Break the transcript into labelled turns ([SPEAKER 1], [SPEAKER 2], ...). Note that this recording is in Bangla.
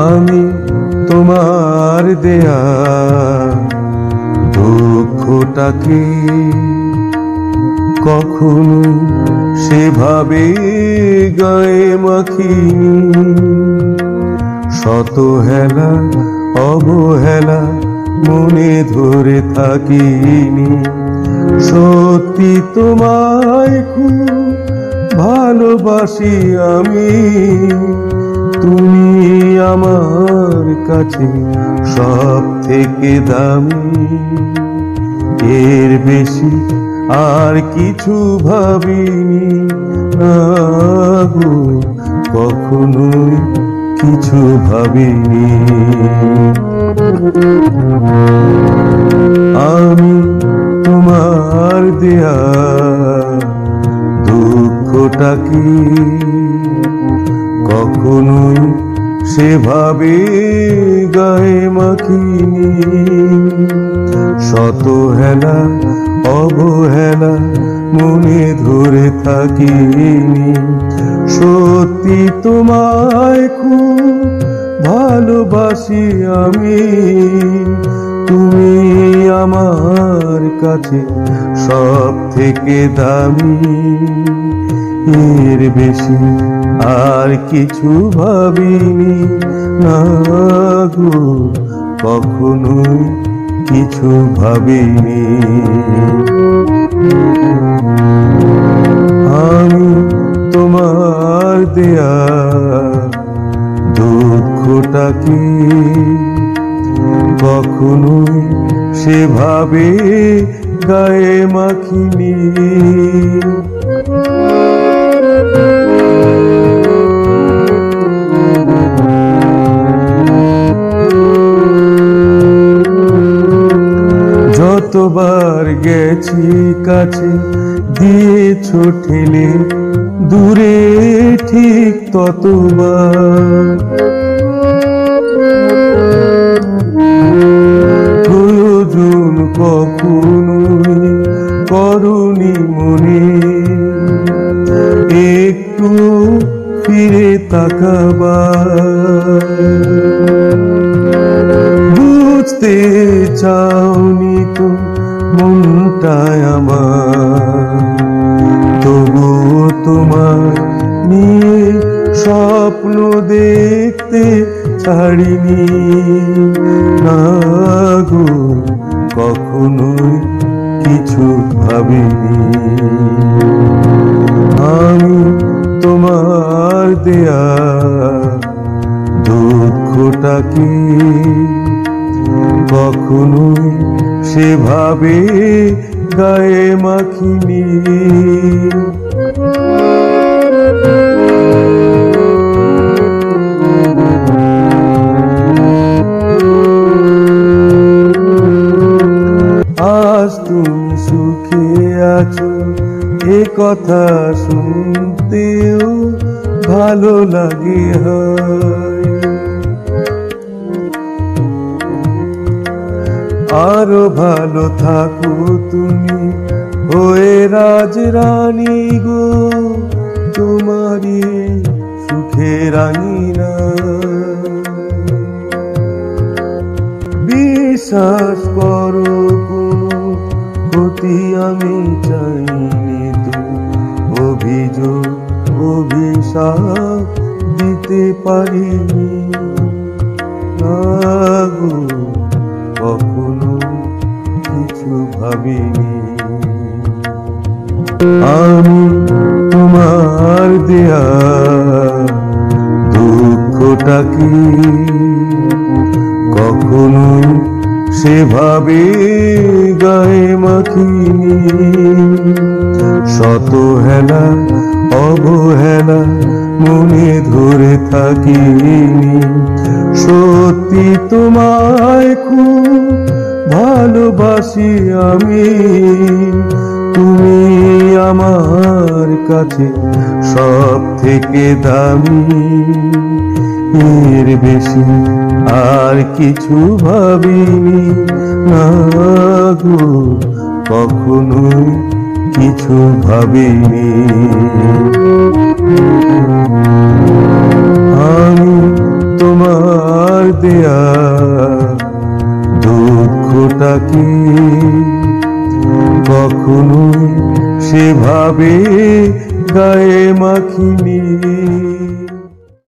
[SPEAKER 1] আমি তোমার দেয়া দুঃখটাকে কখনো সেভাবে গায়ে মাখিনি। শত হেলা অবহেলা মনে ধরে থাকিনি। সত্যি তোমায় খুব ভালোবাসি আমি। তুমি আমার কাছে সব থেকে দামি। এর বেশি আর কিছু ভাবিনি না গো, কখনোই কিছু ভাবিনি। আমি তোমার দেয়া দুঃখটাকে কখনোই সেভাবে গায়ে মাখিনি। শত হেলা অবহেলা মনে ধরে থাকিনি। সত্যি তোমায় খুব ভালোবাসি আমি। তুমি আমার কাছে সব থেকে দামি। এর বেশি আর কিছু ভাবিনি না গো, কখনোই কিছু ভাবিনি। আমি তোমার দেয়া দুঃখটাকে কখনোই সেভাবে গায়ে মাখিনি। যতবার গেছি কাছে দিয়েছো ঠেলে দূরে ঠিক ততবার। প্রয়োজন কখনোই করুনি মনে, একটু ফিরে তাকাবার। বুঝতে চাওনি তো মনটায় আমার, তবুও তোমার নিয়ে স্বপ্ন দেখতে ছাড়িনি না গো, কখনোই কিছু ভাবিনি। আমি তোমার দেয়া দুঃখটাকে কখনোই সেভাবে গায়ে মাখিনি। আজ তুমি সুখে আছো এ কথা শুনতেও ভালো লাগে হয়। আরো ভালো থাকো তুমি হয়ে রাজরানী গো, তোমারই সুখে রানী না। বিশ্বাস করো কোনো ক্ষতি আমি চাইনি তো, অভিযোগ অভিশাপ দিতে পারিনি না গো, কখনো কিছু ভাবিনি। আমি তোমার দেয়া দুঃখটাকে কখনোই সেভাবে গায়ে মাখিনি। শত হেলা অবহেলা মনে ধরে থাকিনি। সত্যি তোমায় খুব ভালোবাসি আমি। তুমি আমার কাছে সব থেকে দামি। এর বেশি আর কিছু ভাবিনি না গো, কখনোই কিছু ভাবিনি। আমি তোমার দেয়া দুঃখটাকে কখনোই সেভাবে গায়ে মাখিনি।